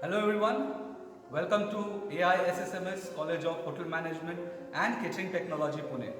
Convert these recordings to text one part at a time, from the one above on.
Hello everyone, welcome to AISSMS College of Hotel Management and Catering Technology Pune.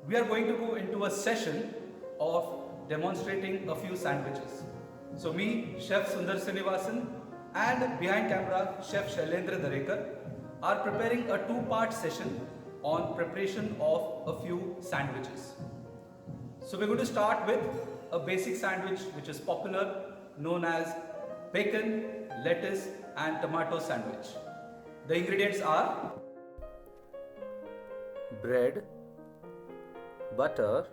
We are going to go into a session of demonstrating a few sandwiches. So me, Chef Sundar Srinivasan and behind camera Chef Shailendra Darekar are preparing a two-part session on preparation of a few sandwiches. So we're going to start with a basic sandwich which is popular, known as bacon, lettuce and tomato sandwich. The ingredients are bread, butter,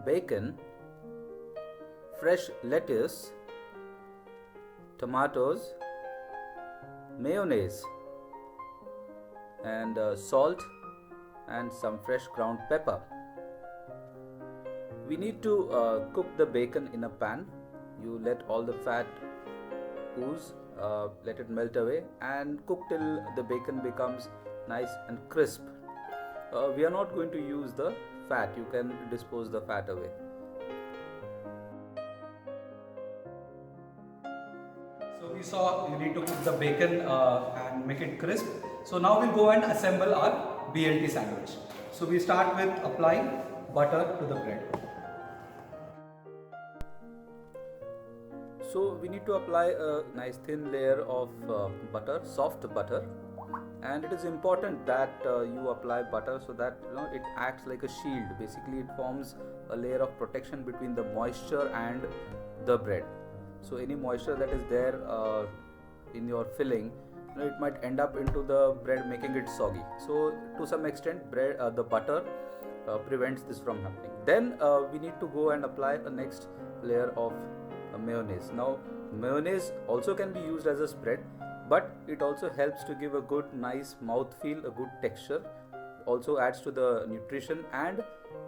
bacon, fresh lettuce, tomatoes, mayonnaise, and salt and some fresh ground pepper. We need to cook the bacon in a pan. You let all the fat ooze, let it melt away, and cook till the bacon becomes nice and crisp. We are not going to use the fat, you can dispose the fat away. So we saw you need to cook the bacon and make it crisp. So now we'll go and assemble our BLT sandwich. So we start with applying butter to the bread. So we need to apply a nice thin layer of butter, soft butter, and it is important that you apply butter so that it acts like a shield. Basically, it forms a layer of protection between the moisture and the bread. So any moisture that is there in your filling, it might end up into the bread, making it soggy. So to some extent, the butter prevents this from happening. Then we need to go and apply a next layer of mayonnaise. Now mayonnaise also can be used as a spread, but it also helps to give a good nice mouth feel, a good texture, also adds to the nutrition and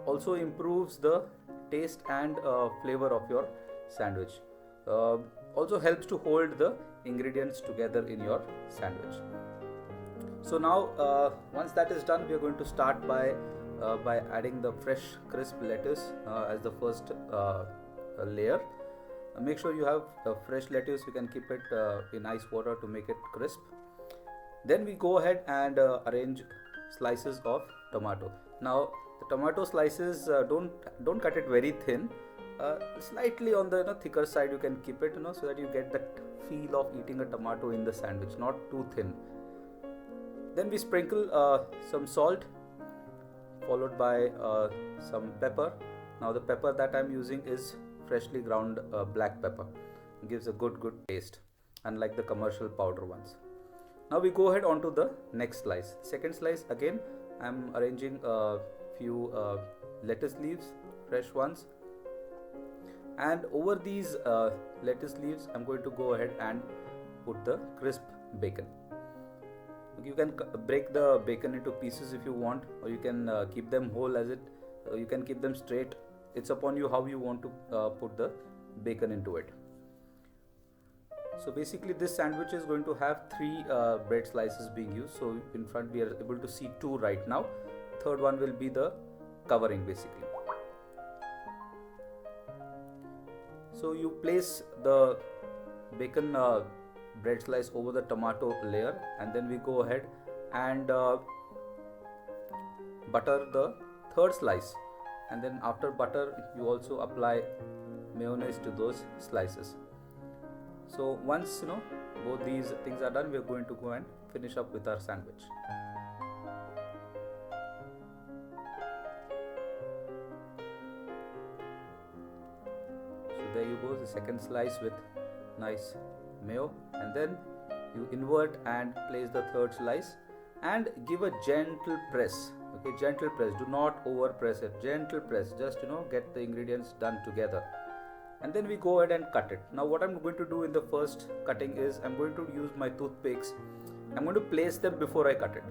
also improves the taste and flavor of your sandwich. Also helps to hold the ingredients together in your sandwich. So now once that is done, we are going to start by adding the fresh crisp lettuce as the first layer. Make sure you have fresh lettuce. You can keep it in ice water to make it crisp. Then we go ahead and arrange slices of tomato. Now the tomato slices, don't cut it very thin. Slightly on the thicker side you can keep it, so that you get that feel of eating a tomato in the sandwich, not too thin. Then we sprinkle some salt, followed by some pepper. Now the pepper that I'm using is freshly ground black pepper. It gives a good taste, unlike the commercial powder ones. Now we go ahead onto the next slice. Second slice, again I'm arranging a few lettuce leaves, fresh ones, and over these lettuce leaves I'm going to go ahead and put the crisp bacon. You can break the bacon into pieces if you want, or you can keep them whole as it. You can keep them straight. It's upon you how you want to put the bacon into it. So basically this sandwich is going to have 3 bread slices being used. So in front we are able to see 2 right now. Third one will be the covering basically. So you place the bacon bread slice over the tomato layer, and then we go ahead and butter the third slice, and then after butter you also apply mayonnaise to those slices. So once both these things are done, we are going to go and finish up with our sandwich. So there you go, the second slice with nice mayo, and then you invert and place the third slice and give a gentle press. Okay, gentle press, do not over press it, gentle press, just get the ingredients done together, and then we go ahead and cut it. Now what I'm going to do in the first cutting is I'm going to use my toothpicks. I'm going to place them before I cut it.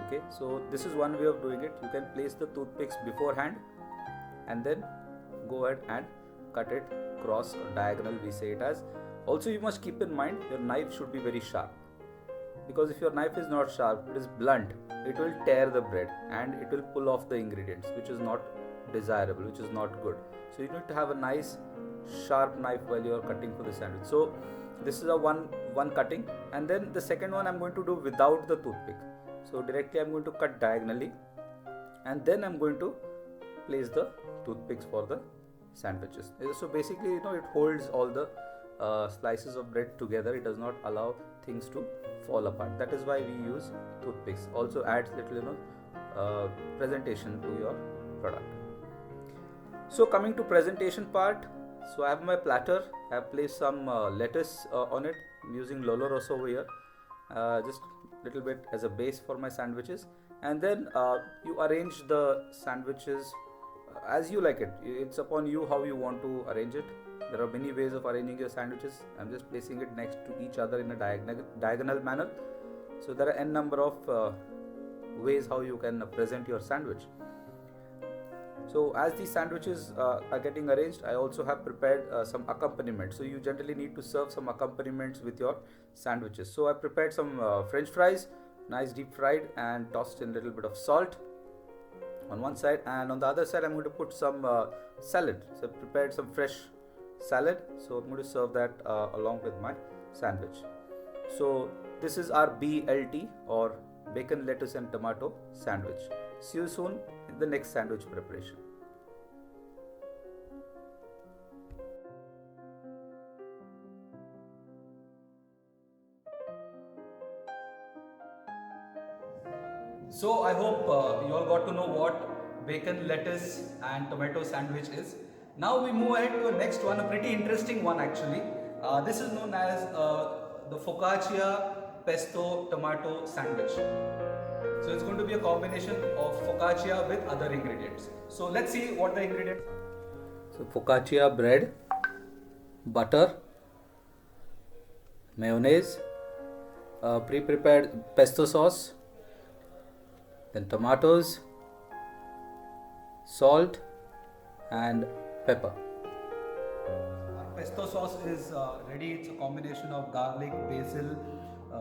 Okay, so this is one way of doing it. You can place the toothpicks beforehand and then go ahead and cut it cross or diagonal, we say it as. Also you must keep in mind your knife should be very sharp, because if your knife is not sharp, it is blunt, it will tear the bread and it will pull off the ingredients, which is not desirable, which is not good. So you need to have a nice sharp knife while you are cutting for the sandwich. So this is a one cutting, and then the second one I'm going to do without the toothpick. So directly I'm going to cut diagonally, and then I'm going to place the toothpicks for the sandwiches. So basically, it holds all the slices of bread together. It does not allow things to fall apart. That is why we use toothpicks. Also adds little presentation to your product. So coming to presentation part, so I have my platter. I have placed some lettuce on it. I'm using Lolo Rosso over here, just little bit as a base for my sandwiches. And then you arrange the sandwiches as you like it. It's upon you how you want to arrange it. There are many ways of arranging your sandwiches. I'm just placing it next to each other in a diagonal manner. So there are n number of ways how you can present your sandwich. So as these sandwiches are getting arranged, I also have prepared some accompaniment. So you generally need to serve some accompaniments with your sandwiches. So I prepared some French fries, nice deep fried, and tossed in a little bit of salt on one side, and on the other side I'm going to put some salad. So I prepared some fresh salad, so I'm going to serve that along with my sandwich. So this is our BLT, or bacon, lettuce and tomato sandwich. See you soon in the next sandwich preparation. So I hope you all got to know what bacon, lettuce and tomato sandwich is. Now we move ahead to the next one, a pretty interesting one actually. This is known as the focaccia pesto tomato sandwich. So it's going to be a combination of focaccia with other ingredients. So let's see what the ingredients. So focaccia bread, butter, mayonnaise, pre-prepared pesto sauce, then tomatoes, salt and pepper. Our pesto sauce is ready. It's a combination of garlic, basil,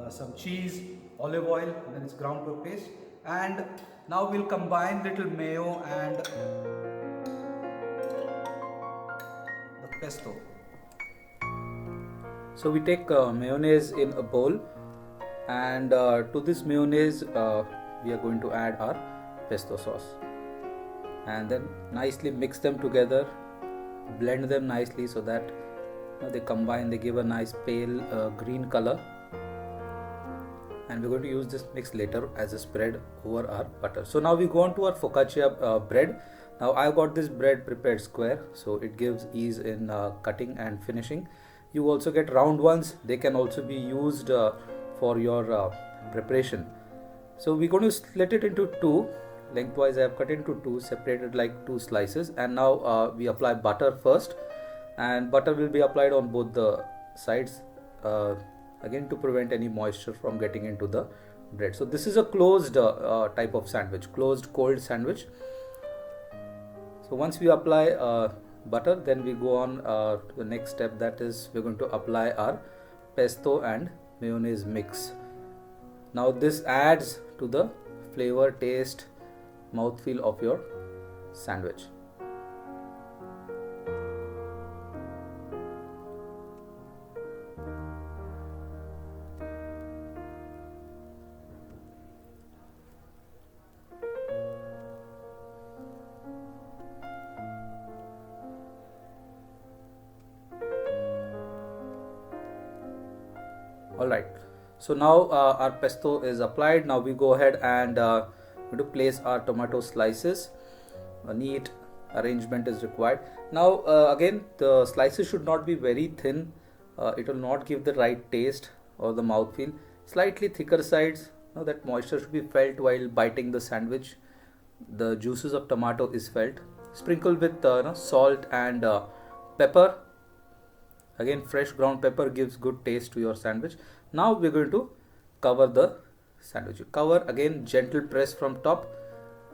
some cheese, olive oil, and then it's ground to a paste. And now we'll combine little mayo and the pesto. So we take mayonnaise in a bowl, and to this mayonnaise we are going to add our pesto sauce, and then nicely mix them together, blend them nicely so that they combine, they give a nice pale green color. And we're going to use this mix later as a spread over our butter. So now we go on to our focaccia bread. Now I've got this bread prepared square, so it gives ease in cutting and finishing. You also get round ones. They can also be used for your preparation. So we're going to split it into two. Lengthwise I have cut into two, separated like two slices, and now we apply butter first, and butter will be applied on both the sides, again to prevent any moisture from getting into the bread. So this is a closed type of sandwich, closed cold sandwich. So once we apply butter, then we go on to the next step, that is we're going to apply our pesto and mayonnaise mix. Now this adds to the flavor, taste, mouthfeel of your sandwich. Alright, so now our pesto is applied. Now we go ahead and going to place our tomato slices. A neat arrangement is required. Now again, the slices should not be very thin. It will not give the right taste or the mouthfeel. Slightly thicker sides, that moisture should be felt while biting the sandwich. The juices of tomato is felt. Sprinkle with salt and pepper. Again, fresh ground pepper gives good taste to your sandwich. Now we're going to cover the sandwich. You cover, again gentle press from top,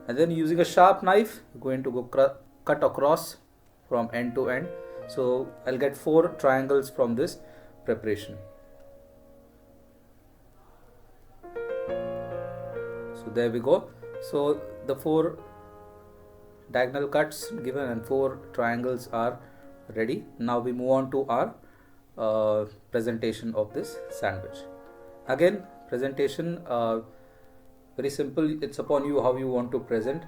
and then using a sharp knife you're going to go cut across from end to end. So I'll get 4 triangles from this preparation. So there we go. So the 4 diagonal cuts given and 4 triangles are ready. Now we move on to our presentation of this sandwich. Again, presentation, very simple. It's upon you how you want to present.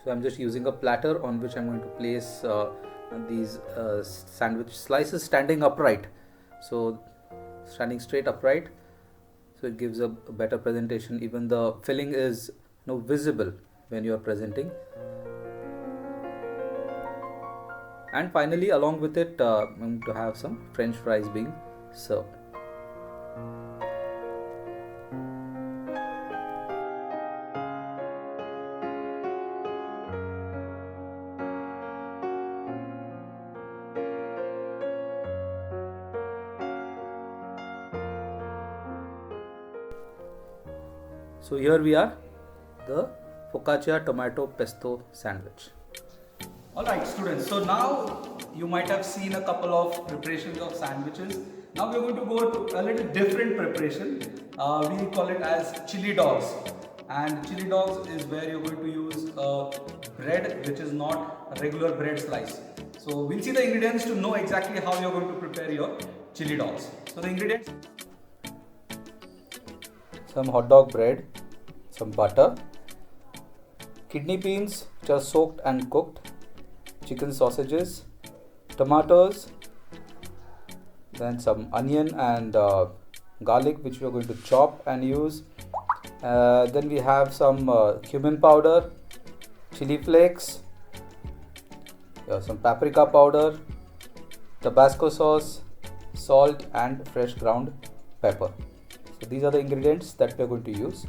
So I'm just using a platter on which I'm going to place these sandwich slices standing upright. So standing straight upright, so it gives a better presentation. Even the filling is visible when you are presenting. And finally, along with it, I'm going to have some French fries being served. So here we are, the focaccia tomato pesto sandwich. Alright students, so now you might have seen a couple of preparations of sandwiches. Now we're going to go to a little different preparation. We call it as chili dogs. And chili dogs is where you're going to use bread which is not a regular bread slice. So we'll see the ingredients to know exactly how you're going to prepare your chili dogs. So the ingredients: some hot dog bread, some butter, kidney beans which are soaked and cooked, chicken sausages, tomatoes, then some onion and garlic which we are going to chop and use. Then we have some cumin powder, chili flakes, some paprika powder, Tabasco sauce, salt and fresh ground pepper. So these are the ingredients that we are going to use.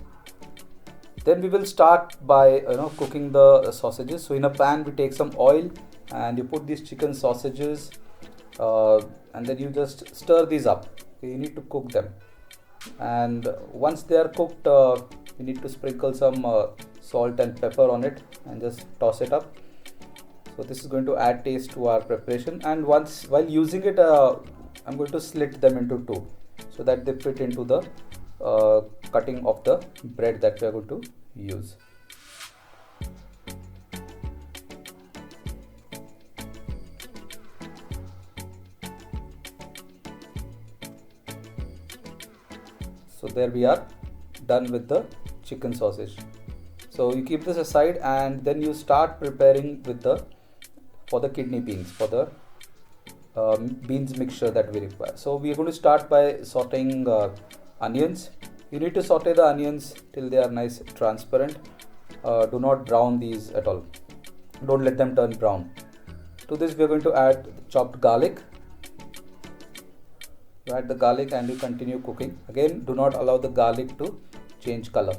Then we will start by cooking the sausages. So in a pan we take some oil and you put these chicken sausages and then you just stir these up. Okay, you need to cook them, and once they are cooked you need to sprinkle some salt and pepper on it and just toss it up. So this is going to add taste to our preparation, and while using it I'm going to slit them into two so that they fit into the cutting of the bread that we are going to use. So there we are, done with the chicken sausage. So you keep this aside and then you start preparing with for the kidney beans, for the beans mixture that we require. So we are going to start by sauteing onions. You need to saute the onions till they are nice transparent. Do not brown these at all. Don't let them turn brown. To this we are going to add chopped garlic. You add the garlic and you continue cooking. Again, do not allow the garlic to change color.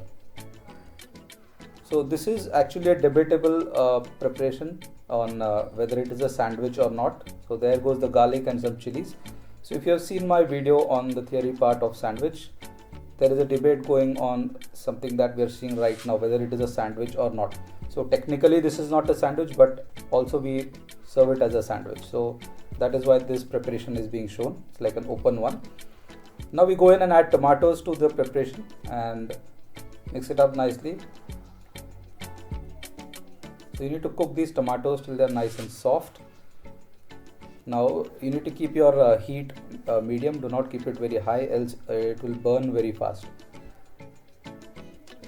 So this is actually a debatable preparation on whether it is a sandwich or not. So there goes the garlic and some chilies. So if you have seen my video on the theory part of sandwich, there is a debate going on something that we are seeing right now, whether it is a sandwich or not. So technically this is not a sandwich, but also we serve it as a sandwich. So that is why this preparation is being shown. It's like an open one. Now we go in and add tomatoes to the preparation and mix it up nicely. So you need to cook these tomatoes till they are nice and soft. Now you need to keep your heat medium. Do not keep it very high, else it will burn very fast.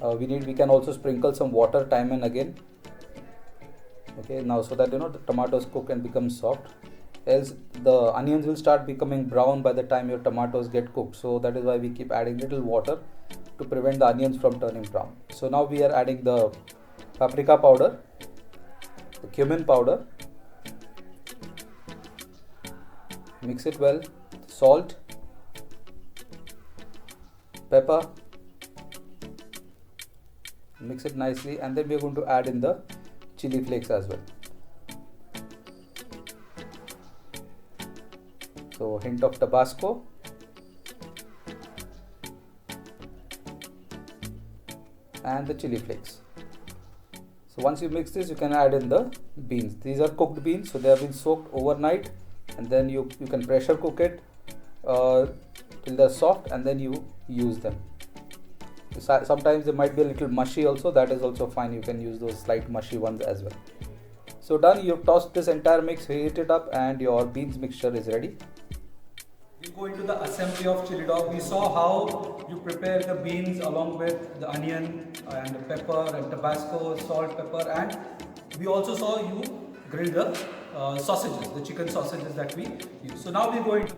We can also sprinkle some water time and again. Okay, now so that the tomatoes cook and become soft. Else the onions will start becoming brown by the time your tomatoes get cooked. So that is why we keep adding little water to prevent the onions from turning brown. So now we are adding the paprika powder, the cumin powder. Mix it well, salt, pepper, mix it nicely, and then we are going to add in the chili flakes as well. So hint of Tabasco, and the chili flakes. So once you mix this, you can add in the beans. These are cooked beans, so they have been soaked overnight, and then you can pressure cook it till they're soft, and then you use them. Sometimes they might be a little mushy also. That is also fine. You can use those slight mushy ones as well. So done, you've tossed this entire mix, heat it up, and your beans mixture is ready. We go into the assembly of chili dog. We saw how you prepare the beans along with the onion and the pepper and Tabasco, salt, pepper, and we also saw you grill the sausages, the chicken sausages that we use. So now we're going to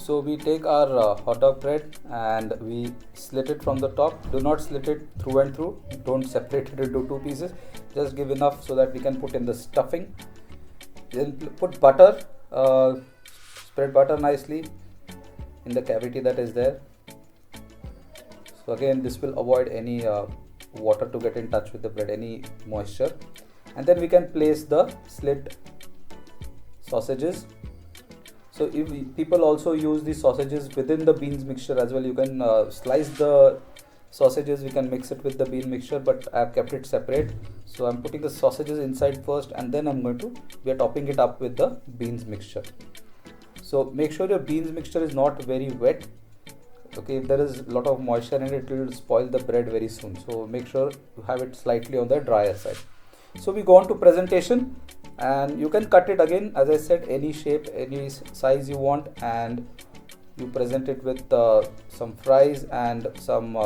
So we take our hot dog bread and we slit it from the top. Do not slit it through and through. Don't separate it into two pieces. Just give enough so that we can put in the stuffing. Then put butter. Spread butter nicely in the cavity that is there. So again, this will avoid any water to get in touch with the bread, any moisture. And then we can place the slit sausages. So if people also use the sausages within the beans mixture as well, you can slice the sausages, we can mix it with the bean mixture, but I have kept it separate. So I'm putting the sausages inside first, and then we are topping it up with the beans mixture. So make sure your beans mixture is not very wet. Okay, if there is a lot of moisture in it, it will spoil the bread very soon. So make sure you have it slightly on the drier side. So we go on to presentation, and you can cut it again, as I said, any shape, any size you want, and you present it with some fries and some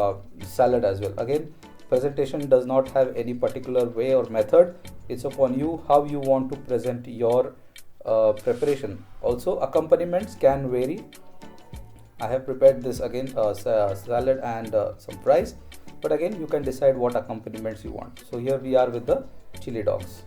salad as well. Again, presentation does not have any particular way or method. It's upon you how you want to present your preparation. Also, accompaniments can vary. I have prepared this again, salad and some fries, but again you can decide what accompaniments you want. So here we are with the chili dogs.